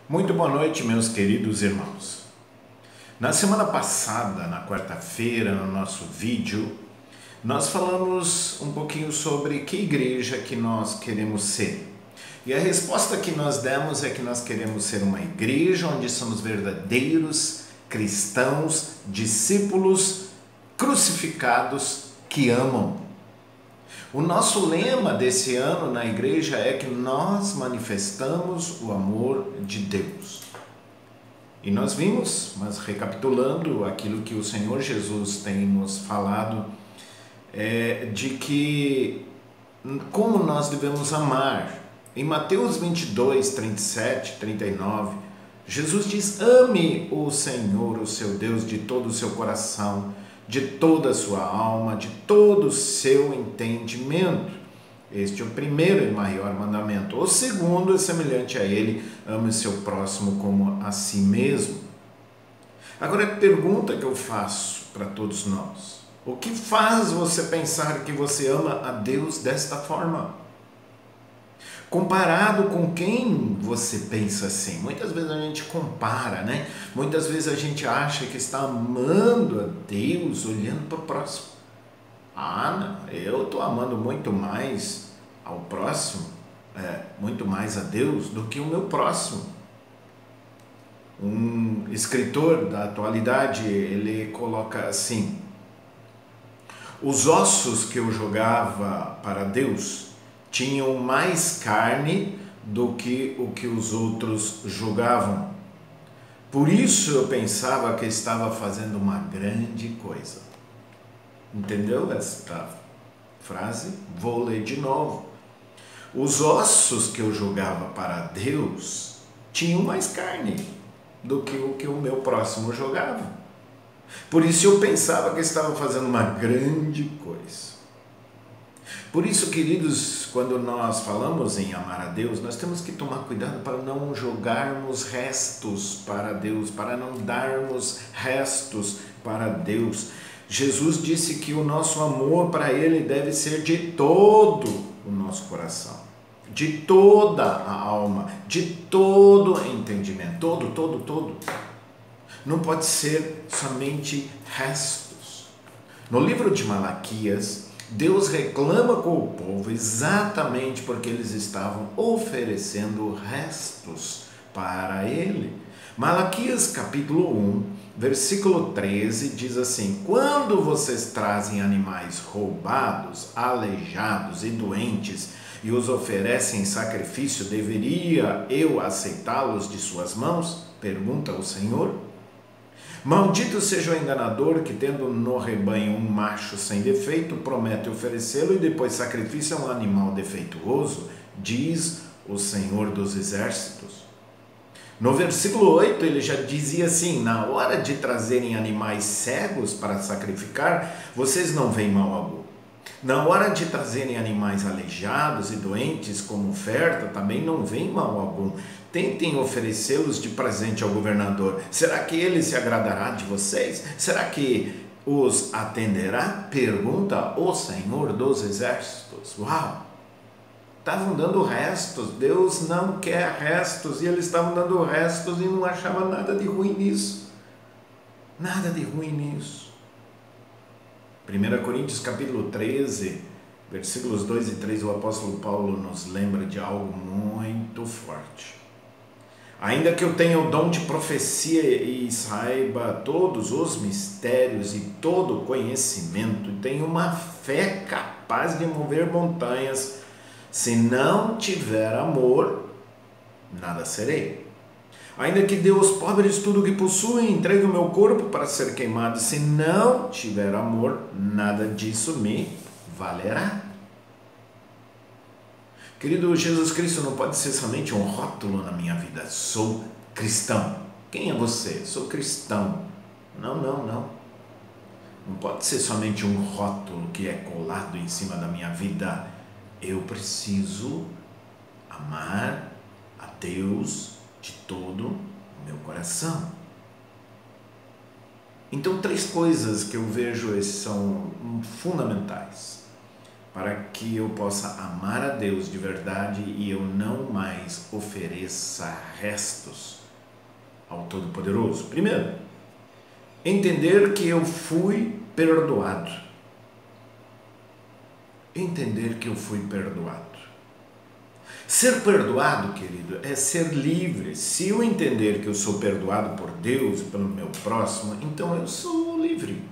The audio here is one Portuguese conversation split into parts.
Muito boa noite, meus queridos irmãos. Na semana passada, na quarta-feira, no nosso vídeo, nós falamos um pouquinho sobre que igreja que nós queremos ser. E a resposta que nós demos é que nós queremos ser uma igreja onde somos verdadeiros cristãos, discípulos crucificados que amam. O nosso lema desse ano na igreja é que nós manifestamos o amor de Deus. E nós vimos, mas recapitulando aquilo que o Senhor Jesus tem nos falado, de que como nós devemos amar. Em Mateus 22, 37, 39, Jesus diz: ame o Senhor, o seu Deus, de todo o seu coração, de toda a sua alma, de todo o seu entendimento. Este é o primeiro e maior mandamento. O segundo é semelhante a ele: ame o seu próximo como a si mesmo. Agora, a pergunta que eu faço para todos nós: o que faz você pensar que você ama a Deus desta forma? Comparado com quem você pensa assim? Muitas vezes a gente compara, né? Muitas vezes a gente acha que está amando a Deus olhando para o próximo. Ah, não, eu estou amando muito mais ao próximo, muito mais a Deus do que o meu próximo. Um escritor da atualidade, ele coloca assim: os ossos que eu jogava para Deus tinham mais carne do que o que os outros jogavam. Por isso eu pensava que estava fazendo uma grande coisa. Entendeu esta frase? Vou ler de novo. Os ossos que eu jogava para Deus tinham mais carne do que o que o meu próximo jogava. Por isso eu pensava que estava fazendo uma grande coisa. Por isso, queridos, quando nós falamos em amar a Deus, nós temos que tomar cuidado para não jogarmos restos para Deus, para não darmos restos para Deus. Jesus disse que o nosso amor para Ele deve ser de todo o nosso coração, de toda a alma, de todo o entendimento, todo. Não pode ser somente restos. No livro de Malaquias, Deus reclama com o povo exatamente porque eles estavam oferecendo restos para Ele. Malaquias capítulo 1, versículo 13 diz assim: quando vocês trazem animais roubados, aleijados e doentes e os oferecem em sacrifício, deveria eu aceitá-los de suas mãos? Pergunta o Senhor. Maldito seja o enganador que, tendo no rebanho um macho sem defeito, promete oferecê-lo e depois sacrifica um animal defeituoso, diz o Senhor dos Exércitos. No versículo 8 ele já dizia assim: na hora de trazerem animais cegos para sacrificar, vocês não veem mal algum. Na hora de trazerem animais aleijados e doentes como oferta, também não vem mal algum. Tentem oferecê-los de presente ao governador. Será que ele se agradará de vocês? Será que os atenderá? Pergunta o Senhor dos Exércitos. Uau! Estavam dando restos. Deus não quer restos. E eles estavam dando restos e não achavam nada de ruim nisso. Nada de ruim nisso. 1 Coríntios capítulo 13, versículos 2 e 3, o apóstolo Paulo nos lembra de algo muito forte. Ainda que eu tenha o dom de profecia e saiba todos os mistérios e todo o conhecimento, e tenho uma fé capaz de mover montanhas, se não tiver amor, nada serei. Ainda que dê aos pobres tudo o que possui, entregue o meu corpo para ser queimado, se não tiver amor, nada disso me valerá. Querido, Jesus Cristo não pode ser somente um rótulo na minha vida. Sou cristão. Quem é você? Sou cristão. Não. Não pode ser somente um rótulo que é colado em cima da minha vida. Eu preciso amar a Deus de todo o meu coração. Então, 3 coisas que eu vejo são fundamentais. para que eu possa amar a Deus de verdade e eu não mais ofereça restos ao Todo-Poderoso? Primeiro, entender que eu fui perdoado. Entender que eu fui perdoado. Ser perdoado, querido, é ser livre. Se eu entender que eu sou perdoado por Deus, pelo meu próximo, então eu sou livre.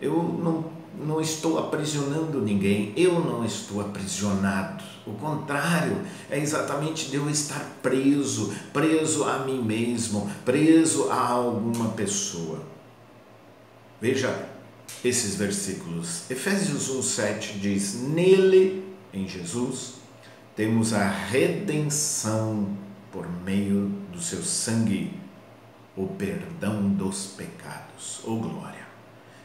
Eu não estou aprisionando ninguém, eu não estou aprisionado. O contrário, é exatamente de eu estar preso a mim mesmo, preso a alguma pessoa. Veja esses versículos. Efésios 1:7 diz: nele, em Jesus, temos a redenção por meio do seu sangue, o perdão dos pecados. Oh glória!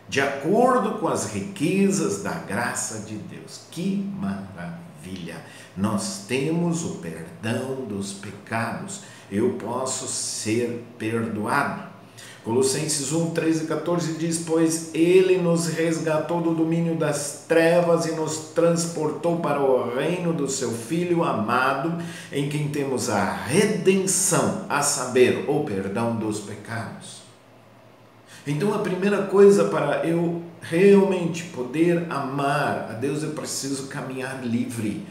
De acordo com as riquezas da graça de Deus. Que maravilha! Nós temos o perdão dos pecados. Eu posso ser perdoado. Colossenses 1, 13 e 14 diz: pois ele nos resgatou do domínio das trevas e nos transportou para o reino do seu Filho amado, em quem temos a redenção, a saber, o perdão dos pecados. Então a primeira coisa para eu realmente poder amar a Deus, eu preciso caminhar livre.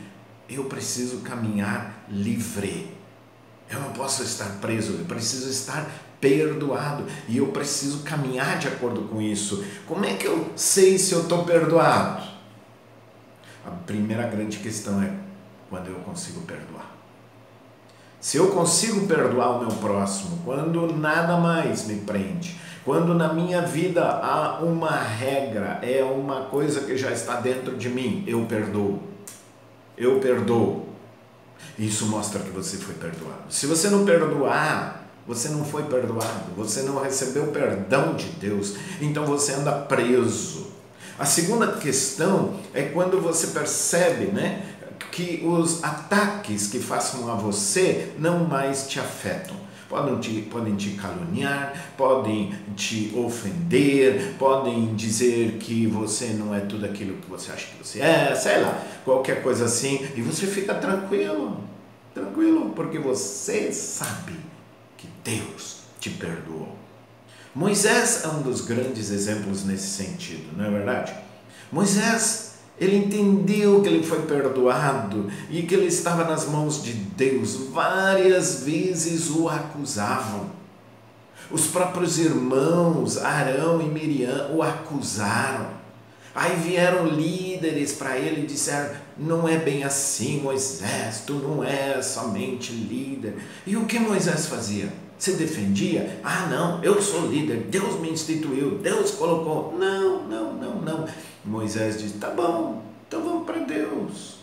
Eu preciso caminhar livre. Eu não posso estar preso, eu preciso estar perdoado e eu preciso caminhar de acordo com isso. Como é que eu sei se eu estou perdoado? A primeira grande questão é quando eu consigo perdoar. Se eu consigo perdoar o meu próximo, quando nada mais me prende, quando na minha vida há uma regra, é uma coisa que já está dentro de mim, eu perdoo. Eu perdoo. Isso mostra que você foi perdoado. Se você não perdoar, você não foi perdoado, você não recebeu o perdão de Deus, então você anda preso. A segunda questão é quando você percebe, que os ataques que façam a você não mais te afetam. Podem te caluniar, podem te ofender, podem dizer que você não é tudo aquilo que você acha que você é, sei lá, qualquer coisa assim, e você fica tranquilo, porque você sabe que Deus te perdoou. Moisés é um dos grandes exemplos nesse sentido, não é verdade? Moisés, ele entendeu que ele foi perdoado e que ele estava nas mãos de Deus. Várias vezes o acusavam. Os próprios irmãos, Arão e Miriam, o acusaram. Aí vieram líderes para ele e disseram: não é bem assim, Moisés, tu não és somente líder. E o que Moisés fazia? Se defendia? Ah, não, eu sou líder, Deus me instituiu, Deus colocou. Não. Moisés disse: tá bom, então vamos para Deus.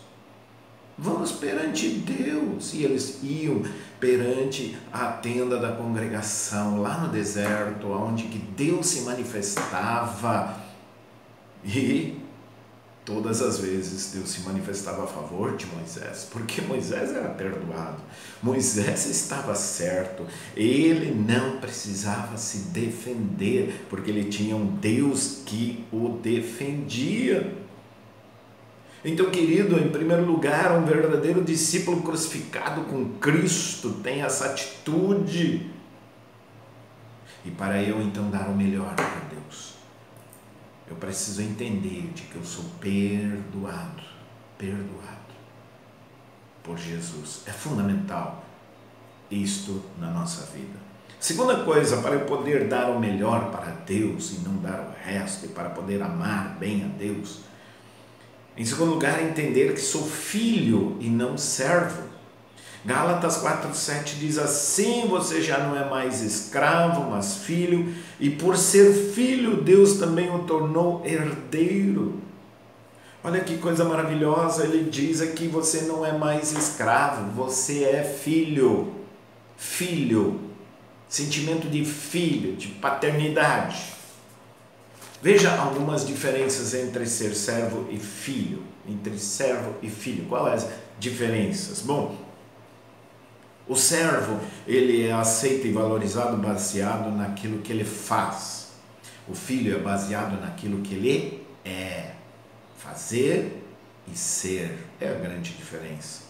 Vamos perante Deus. E eles iam perante a tenda da congregação, lá no deserto, onde que Deus se manifestava. E todas as vezes Deus se manifestava a favor de Moisés, porque Moisés era perdoado, Moisés estava certo, ele não precisava se defender, porque ele tinha um Deus que o defendia. Então, querido, em primeiro lugar, um verdadeiro discípulo crucificado com Cristo tem essa atitude. E para eu então dar o melhor para Deus, eu preciso entender de que eu sou perdoado por Jesus. É fundamental isto na nossa vida. Segunda coisa, para eu poder dar o melhor para Deus e não dar o resto, e para poder amar bem a Deus, em segundo lugar, entender que sou filho e não servo. Gálatas 4:7 diz: assim você já não é mais escravo, mas filho, e por ser filho, Deus também o tornou herdeiro. Olha que coisa maravilhosa, ele diz aqui: você não é mais escravo, você é filho. Filho, sentimento de filho, de paternidade. Veja algumas diferenças entre ser servo e filho. Entre servo e filho, quais as diferenças? Bom, o servo, ele é aceito e valorizado baseado naquilo que ele faz. O filho é baseado naquilo que ele é. Fazer e ser é a grande diferença.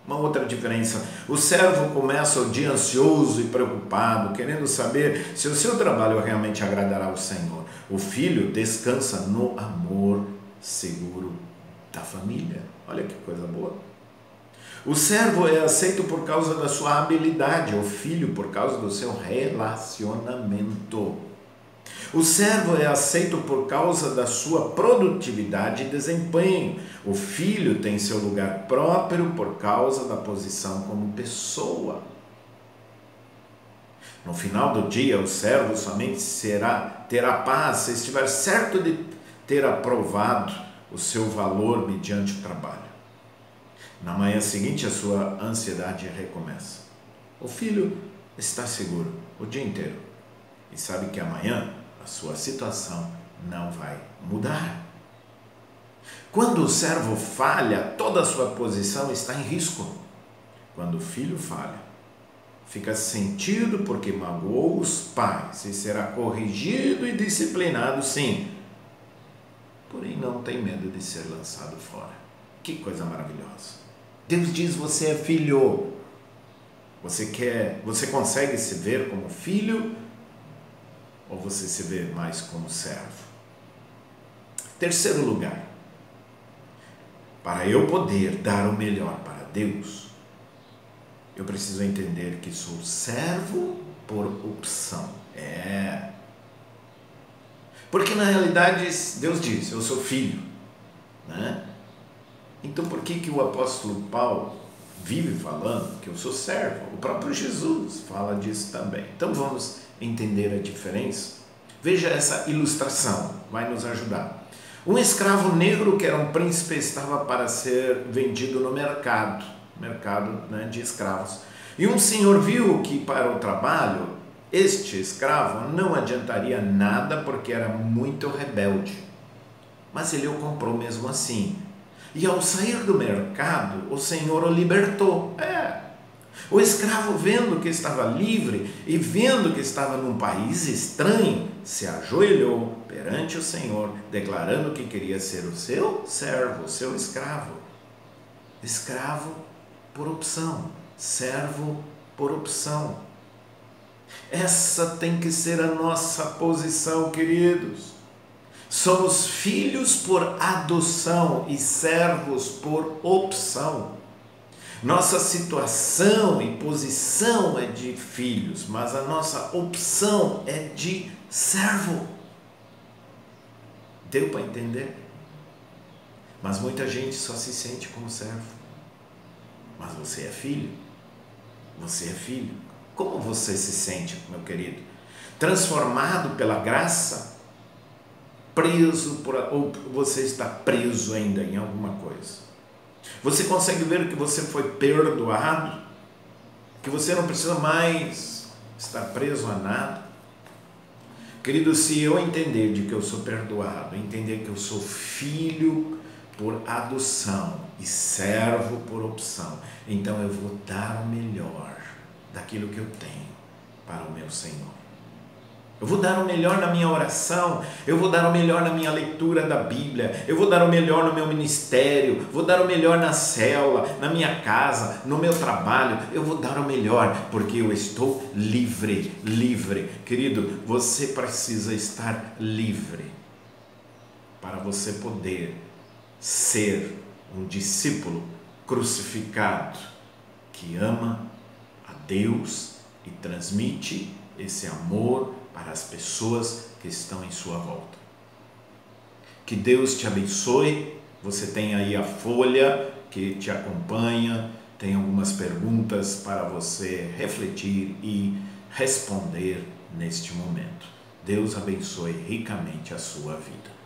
Uma outra diferença, o servo começa o dia ansioso e preocupado, querendo saber se o seu trabalho realmente agradará ao Senhor. O filho descansa no amor seguro da família. Olha que coisa boa. O servo é aceito por causa da sua habilidade, o filho por causa do seu relacionamento. O servo é aceito por causa da sua produtividade e desempenho. O filho tem seu lugar próprio por causa da posição como pessoa. No final do dia, o servo somente terá paz se estiver certo de ter aprovado o seu valor mediante o trabalho. Na manhã seguinte, a sua ansiedade recomeça. O filho está seguro o dia inteiro e sabe que amanhã a sua situação não vai mudar. Quando o servo falha, toda a sua posição está em risco. Quando o filho falha, fica sentido porque magoou os pais e será corrigido e disciplinado, sim. Porém, não tem medo de ser lançado fora. Que coisa maravilhosa. Deus diz: você é filho. Você consegue se ver como filho ou você se vê mais como servo? Terceiro lugar, para eu poder dar o melhor para Deus, eu preciso entender que sou servo por opção. Porque na realidade Deus diz: eu sou filho, né? Então por que o apóstolo Paulo vive falando que eu sou servo? O próprio Jesus fala disso também. Então vamos entender a diferença. Veja essa ilustração, vai nos ajudar. Um escravo negro que era um príncipe estava para ser vendido no mercado, né, de escravos. E um senhor viu que para o trabalho este escravo não adiantaria nada porque era muito rebelde. Mas ele o comprou mesmo assim. E ao sair do mercado, o Senhor o libertou. O escravo, vendo que estava livre e vendo que estava num país estranho, se ajoelhou perante o Senhor, declarando que queria ser o seu servo, o seu escravo. Escravo por opção, servo por opção. Essa tem que ser a nossa posição, queridos. Somos filhos por adoção e servos por opção. Nossa situação e posição é de filhos, mas a nossa opção é de servo. Deu para entender? Mas muita gente só se sente como servo. Mas você é filho? Você é filho. Como você se sente, meu querido? Transformado pela graça? Preso ou você está preso ainda em alguma coisa? Você consegue ver que você foi perdoado? Que você não precisa mais estar preso a nada? Querido, se eu entender de que eu sou perdoado, entender que eu sou filho por adoção e servo por opção, então eu vou dar o melhor daquilo que eu tenho para o meu Senhor. Eu vou dar o melhor na minha oração, eu vou dar o melhor na minha leitura da Bíblia, eu vou dar o melhor no meu ministério, vou dar o melhor na célula, na minha casa, no meu trabalho, eu vou dar o melhor, porque eu estou livre. Querido, você precisa estar livre para você poder ser um discípulo crucificado que ama a Deus e transmite esse amor para as pessoas que estão em sua volta. Que Deus te abençoe. Você tem aí a folha que te acompanha, tem algumas perguntas para você refletir e responder neste momento. Deus abençoe ricamente a sua vida.